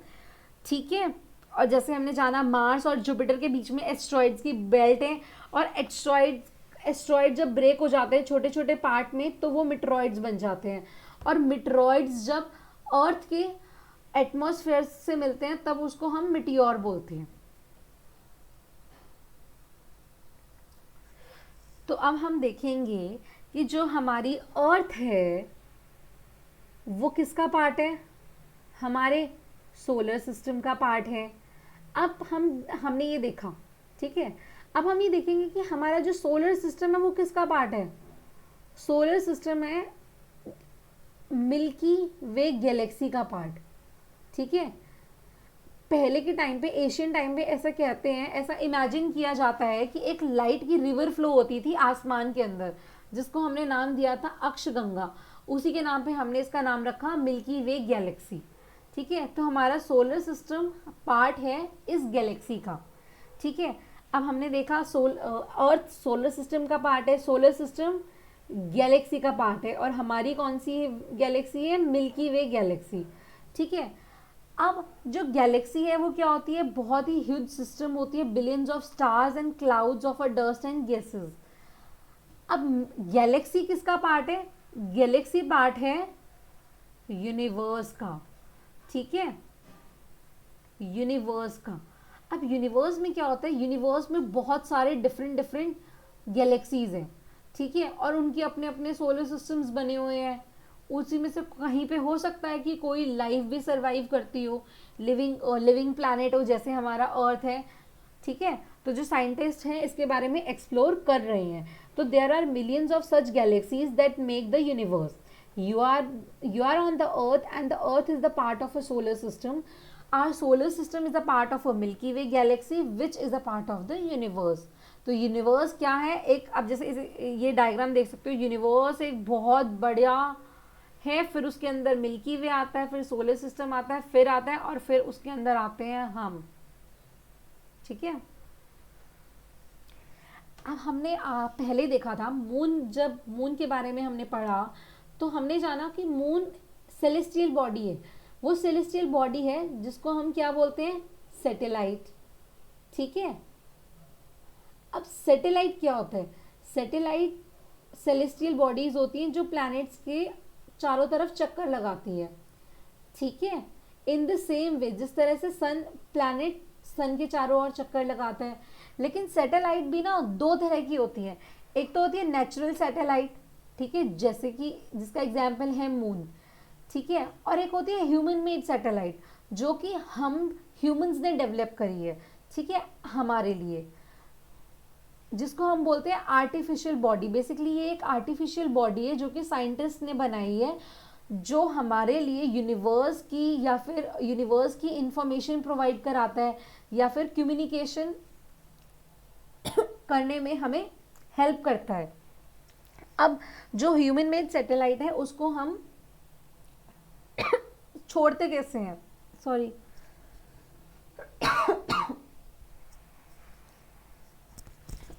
ठीक है। और जैसे हमने जाना मार्स और जुपिटर के बीच में एस्ट्रॉइड्स की बेल्ट है, और एस्ट्रॉइड जब ब्रेक हो जाते हैं छोटे छोटे पार्ट में तो वो मेट्रॉइड्स बन जाते हैं, और मेट्रॉइड्स जब अर्थ के एटमॉस्फेयर से मिलते हैं तब उसको हम मिटियोर बोलते हैं। तो अब हम देखेंगे कि जो हमारी अर्थ है वो किसका पार्ट है, हमारे सोलर सिस्टम का पार्ट है। अब हमने ये देखा, ठीक है। अब हम ये देखेंगे कि हमारा जो सोलर सिस्टम है वो किसका पार्ट है। सोलर सिस्टम है मिल्की वे गैलेक्सी का पार्ट, ठीक है। पहले के टाइम पे, एशियन टाइम पे ऐसा कहते हैं, ऐसा इमेजिन किया जाता है कि एक लाइट की रिवर फ्लो होती थी आसमान के अंदर, जिसको हमने नाम दिया था अक्षगंगा। उसी के नाम पे हमने इसका नाम रखा मिल्की वे गैलेक्सी, ठीक है। तो हमारा सोलर सिस्टम पार्ट है इस गैलेक्सी का, ठीक है। अब हमने देखा अर्थ सोलर सिस्टम का पार्ट है, सोलर सिस्टम गैलेक्सी का पार्ट है, और हमारी कौन सी गैलेक्सी है, मिल्की वे गैलेक्सी, ठीक है। अब जो गैलेक्सी है वो क्या होती है, बहुत ही ह्यूज सिस्टम होती है, billions of stars and clouds of a dust and gases. अब गैलेक्सी किसका पार्ट है, गैलेक्सी पार्ट है यूनिवर्स का, ठीक है, यूनिवर्स का। अब यूनिवर्स में क्या होता है, यूनिवर्स में बहुत सारे डिफरेंट गैलेक्सीज हैं, ठीक है, और उनके अपने अपने सोलर सिस्टम्स बने हुए हैं। उसी में से कहीं पे हो सकता है कि कोई लाइफ भी सरवाइव करती हो, लिविंग प्लैनेट हो, जैसे हमारा अर्थ है, ठीक है। तो जो साइंटिस्ट हैं इसके बारे में एक्सप्लोर कर रहे हैं। तो there are millions of such galaxies that make the universe. You are on the earth and the earth is the part of a solar system. Our solar system is a part of a Milky Way galaxy which is a part of the universe. तो universe क्या है, एक अब जैसे ये diagram देख सकते हो, यूनिवर्स एक बहुत बड़ा है, फिर उसके अंदर मिल्की वे आता है, फिर सोलर सिस्टम आता है, फिर आता है, और फिर उसके अंदर आते हैं हम, ठीक है। अब हमने पहले देखा था मून, जब मून के बारे में हमने पढ़ा तो हमने जाना कि मून सेलेस्टियल बॉडी है। वो सेलेस्टियल बॉडी है जिसको हम क्या बोलते हैं, सैटेलाइट, ठीक है। अब सैटेलाइट क्या होता है, सैटेलाइट सेलेस्टियल बॉडीज होती हैं जो प्लैनेट्स के चारों तरफ चक्कर लगाती है, ठीक है। इन द सेम वे जिस तरह से प्लैनेट सन के चारों ओर चक्कर लगाता है, लेकिन सैटेलाइट भी ना दो तरह की होती है। एक तो होती है नेचुरल सैटेलाइट, ठीक है, जैसे कि जिसका एग्जाम्पल है मून, ठीक है, और एक होती है ह्यूमन मेड सैटेलाइट जो कि हम ह्यूमंस ने डेवलप करी है, ठीक है, हमारे लिए, जिसको हम बोलते हैं आर्टिफिशियल बॉडी। बेसिकली ये एक आर्टिफिशियल बॉडी है जो कि साइंटिस्ट ने बनाई है, जो हमारे लिए यूनिवर्स की या फिर यूनिवर्स की इंफॉर्मेशन प्रोवाइड कराता है, या फिर कम्युनिकेशन करने में हमें हेल्प करता है। अब जो ह्यूमन मेड सैटेलाइट है उसको हम छोड़ते कैसे हैं, सॉरी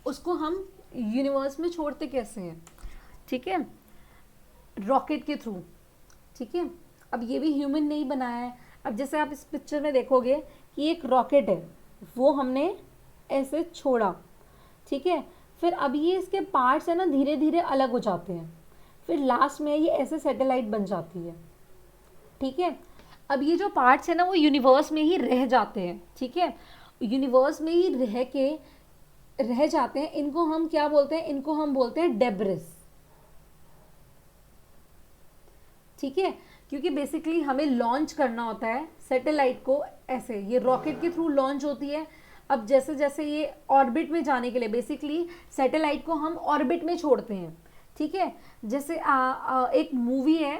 उसको हम यूनिवर्स में छोड़ते कैसे हैं, ठीक है, रॉकेट के थ्रू, ठीक है। अब ये भी ह्यूमन ने ही बनाया है। अब जैसे आप इस पिक्चर में देखोगे कि एक रॉकेट है, वो हमने ऐसे छोड़ा, ठीक है, फिर अब ये इसके पार्ट्स है ना धीरे धीरे अलग हो जाते हैं, फिर लास्ट में ये ऐसे सैटेलाइट बन जाती है, ठीक है। अब ये जो पार्ट्स है ना वो यूनिवर्स में ही रह जाते हैं, ठीक है, यूनिवर्स में ही रह जाते हैं। इनको हम क्या बोलते हैं, इनको हम बोलते हैं डेब्रिस, ठीक है, क्योंकि बेसिकली हमें लॉन्च करना होता है सैटेलाइट को, ऐसे ये रॉकेट के थ्रू लॉन्च होती है। अब जैसे जैसे ये ऑर्बिट में जाने के लिए बेसिकली सैटेलाइट को हम ऑर्बिट में छोड़ते हैं, ठीक है। जैसे एक मूवी है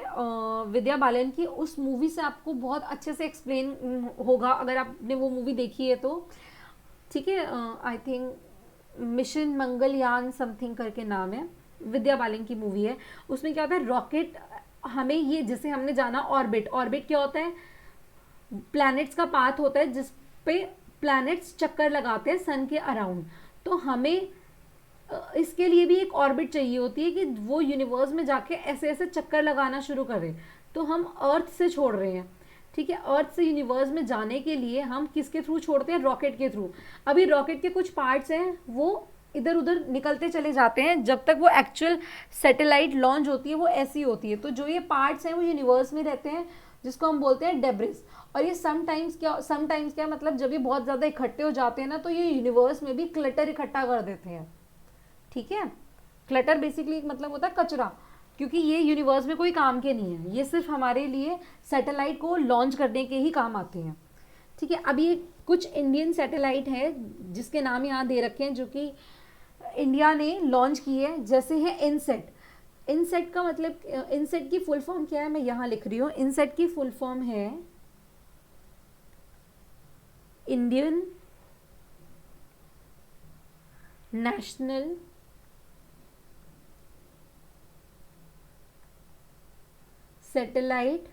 विद्या बालन की, उस मूवी से आपको बहुत अच्छे से एक्सप्लेन होगा अगर आपने वो मूवी देखी है तो, ठीक है। I think mission Mangalyaan something करके नाम है, विद्या बालन की मूवी है। उसमें क्या होता है, रॉकेट हमें ये, जैसे हमने जाना ऑर्बिट, ऑर्बिट क्या होता है, प्लैनेट्स का पाथ होता है जिस पे प्लैनेट्स चक्कर लगाते हैं सन के अराउंड। तो हमें इसके लिए भी एक ऑर्बिट चाहिए होती है कि वो यूनिवर्स में जाके ऐसे ऐसे चक्कर लगाना शुरू करे। तो हम अर्थ से छोड़ रहे हैं, ठीक है, अर्थ से यूनिवर्स में जाने के लिए हम किसके थ्रू छोड़ते हैं, रॉकेट के थ्रू। अभी रॉकेट के कुछ पार्ट्स हैं वो इधर उधर निकलते चले जाते हैं, जब तक वो एक्चुअल सैटेलाइट लॉन्च होती है वो ऐसी होती है। तो जो ये पार्ट्स हैं वो यूनिवर्स में रहते हैं, जिसको हम बोलते हैं डेब्रिस। और ये समटाइम्स क्या मतलब जब ये बहुत ज़्यादा इकट्ठे हो जाते हैं ना, तो ये यूनिवर्स में भी क्लटर इकट्ठा कर देते हैं, ठीक है। क्लटर बेसिकली मतलब होता है कचरा, क्योंकि ये यूनिवर्स में कोई काम के नहीं है, ये सिर्फ हमारे लिए सैटेलाइट को लॉन्च करने के ही काम आते हैं, ठीक है। अब ये कुछ इंडियन सैटेलाइट है जिसके नाम यहाँ दे रखे हैं, जो कि इंडिया ने लॉन्च की है, जैसे है इनसेट। इनसेट का मतलब, इनसेट की फुल फॉर्म क्या है, मैं यहाँ लिख रही हूँ। इनसेट की फुल फॉर्म है Indian National Satellite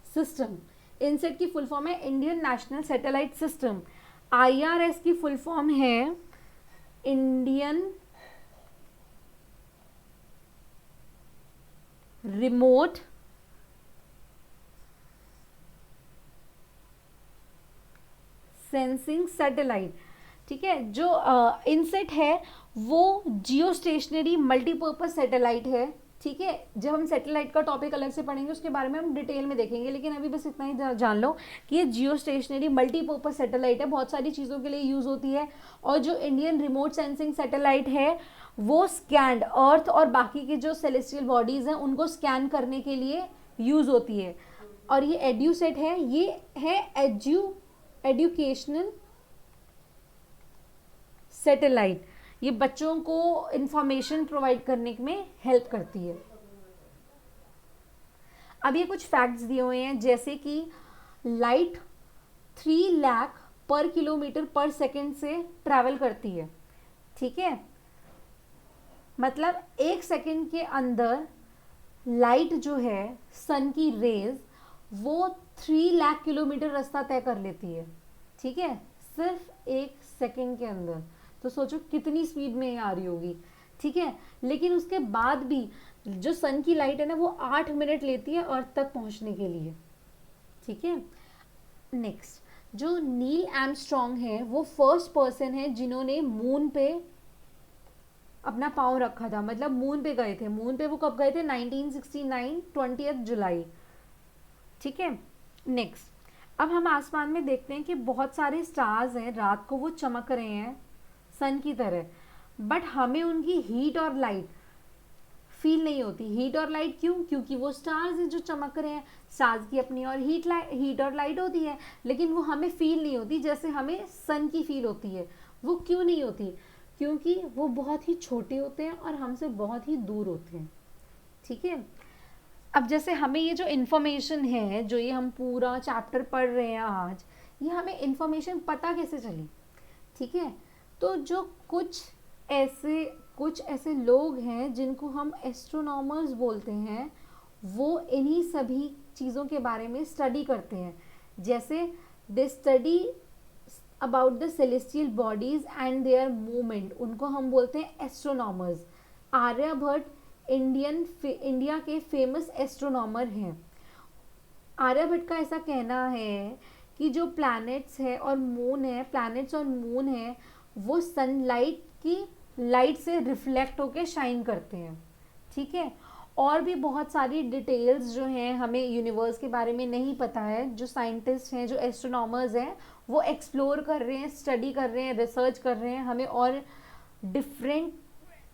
System. INSAT की फुल फॉर्म है Indian National Satellite System. IRS की फुल फॉर्म है इंडियन रिमोट सेंसिंग सैटेलाइट, ठीक है। जो इनसेट है वो जियो स्टेशनरी मल्टीपर्पज सैटेलाइट है, ठीक है। जब हम सैटेलाइट का टॉपिक अलग से पढ़ेंगे उसके बारे में हम डिटेल में देखेंगे, लेकिन अभी बस इतना ही जान लो कि ये जियो स्टेशनरी मल्टीपर्पज सैटेलाइट है, बहुत सारी चीज़ों के लिए यूज़ होती है। और जो इंडियन रिमोट सेंसिंग सैटेलाइट है वो स्कैंड अर्थ और बाकी के जो सेलेस्टियल बॉडीज़ हैं उनको स्कैन करने के लिए यूज़ होती है। और ये एड्यूसेट है, ये है एजुकेशनल सैटेलाइट, ये बच्चों को इंफॉर्मेशन प्रोवाइड करने में हेल्प करती है। अब ये कुछ फैक्ट्स दिए हुए हैं, जैसे कि लाइट 3 लाख पर किलोमीटर पर सेकंड से ट्रैवल करती है, ठीक है। मतलब 1 सेकंड के अंदर लाइट जो है सन की रेज वो 3 लाख किलोमीटर रास्ता तय कर लेती है, ठीक है, सिर्फ 1 सेकंड के अंदर। तो सोचो कितनी स्पीड में आ रही होगी, ठीक है। लेकिन उसके बाद भी जो सन की लाइट है ना वो 8 मिनट लेती है अर्थ तक पहुंचने के लिए, ठीक है। नेक्स्ट, जो नील आर्मस्ट्रॉन्ग है वो फर्स्ट पर्सन है जिन्होंने मून पे अपना पाँव रखा था, मतलब मून पे गए थे। मून पे वो कब गए थे, 1969 20 जुलाई, ठीक है। नेक्स्ट, अब हम आसमान में देखते हैं कि बहुत सारे स्टार्स हैं, रात को वो चमक रहे हैं सन की तरह, बट हमें उनकी हीट और लाइट फील नहीं होती। हीट और लाइट क्यों, क्योंकि वो स्टार्स हैं जो चमक रहे हैं, स्टार्स की अपनी और हीट और लाइट होती है, लेकिन वो हमें फील नहीं होती जैसे हमें सन की फील होती है। वो क्यों नहीं होती, क्योंकि वो बहुत ही छोटे होते हैं और हमसे बहुत ही दूर होते हैं, ठीक है। अब जैसे हमें ये जो इन्फॉर्मेशन है, जो ये हम पूरा चैप्टर पढ़ रहे हैं आज, ये हमें इन्फॉर्मेशन पता कैसे चली, ठीक है। तो जो कुछ ऐसे लोग हैं जिनको हम एस्ट्रोनॉमर्स बोलते हैं, वो इन्हीं सभी चीज़ों के बारे में स्टडी करते हैं। जैसे they study about the celestial bodies and there movement, उनको हम बोलते हैं एस्ट्रोनॉमर्स। आर्यभट्ट इंडिया के फेमस एस्ट्रोनॉमर हैं। आर्यभट्ट का ऐसा कहना है कि जो प्लैनेट्स है और मून है, प्लैनेट्स और मून है, वो सनलाइट की लाइट से रिफ्लेक्ट होके शाइन करते हैं, ठीक है। और भी बहुत सारी डिटेल्स जो हैं हमें यूनिवर्स के बारे में नहीं पता है, जो साइंटिस्ट हैं, जो एस्ट्रोनॉमर्स हैं, वो एक्सप्लोर कर रहे हैं, स्टडी कर रहे हैं, रिसर्च कर रहे हैं, हमें और डिफरेंट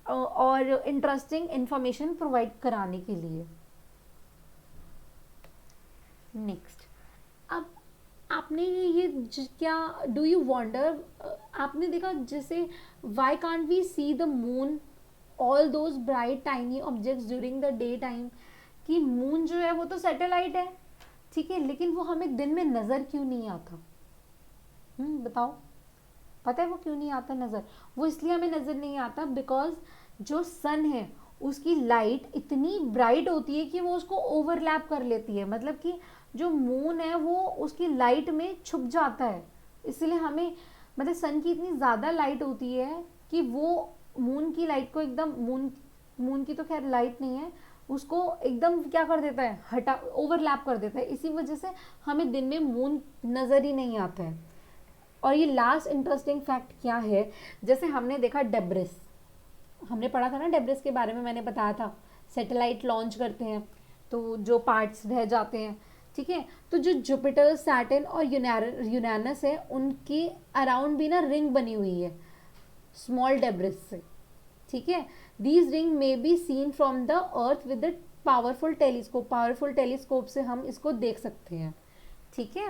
और इंटरेस्टिंग इंफॉर्मेशन प्रोवाइड कराने के लिए। नेक्स्ट, अब आपने ये क्या डू यू वॉन्डर, आपने देखा जैसे why can't we see the moon all those bright tiny objects during the day time, कि मून जो है वो तो सैटेलाइट है, ठीक है, लेकिन वो हमें दिन में नज़र क्यों नहीं आता, बताओ, पता है वो क्यों नहीं आता नज़र? वो इसलिए हमें नज़र नहीं आता बिकॉज जो सन है उसकी लाइट इतनी ब्राइट होती है कि वो उसको ओवरलैप कर लेती है, मतलब कि जो मून है वो उसकी लाइट में छुप जाता है। इसलिए हमें मतलब सन की इतनी ज़्यादा लाइट होती है कि वो मून की लाइट को एकदम, मून की तो खैर लाइट नहीं है, उसको एकदम क्या कर देता है, हटा, ओवरलैप कर देता है। इसी वजह से हमें दिन में मून नज़र ही नहीं आता है। और ये लास्ट इंटरेस्टिंग फैक्ट क्या है, जैसे हमने देखा डेब्रिस, हमने पढ़ा था ना डेब्रिस के बारे में, मैंने बताया था सैटेलाइट लॉन्च करते हैं तो जो पार्ट्स रह जाते हैं, ठीक है। तो जो जुपिटर, सैटर्न और यूरेनस है उनके अराउंड भी ना रिंग बनी हुई है स्मॉल डेब्रिस से, ठीक है। These ring may be seen from the earth with the powerful telescope से हम इसको देख सकते हैं, ठीक है।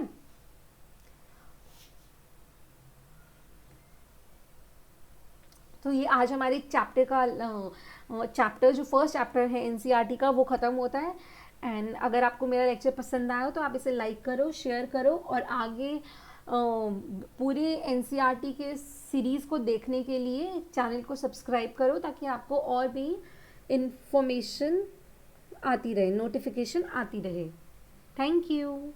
तो ये आज हमारे चैप्टर जो फर्स्ट चैप्टर है एनसीईआरटी का वो ख़त्म होता है। एंड अगर आपको मेरा लेक्चर पसंद आया हो तो आप इसे लाइक करो, शेयर करो, और आगे पूरी एनसीईआरटी के सीरीज़ को देखने के लिए चैनल को सब्सक्राइब करो ताकि आपको और भी इंफॉर्मेशन आती रहे, नोटिफिकेशन आती रहे। Thank you.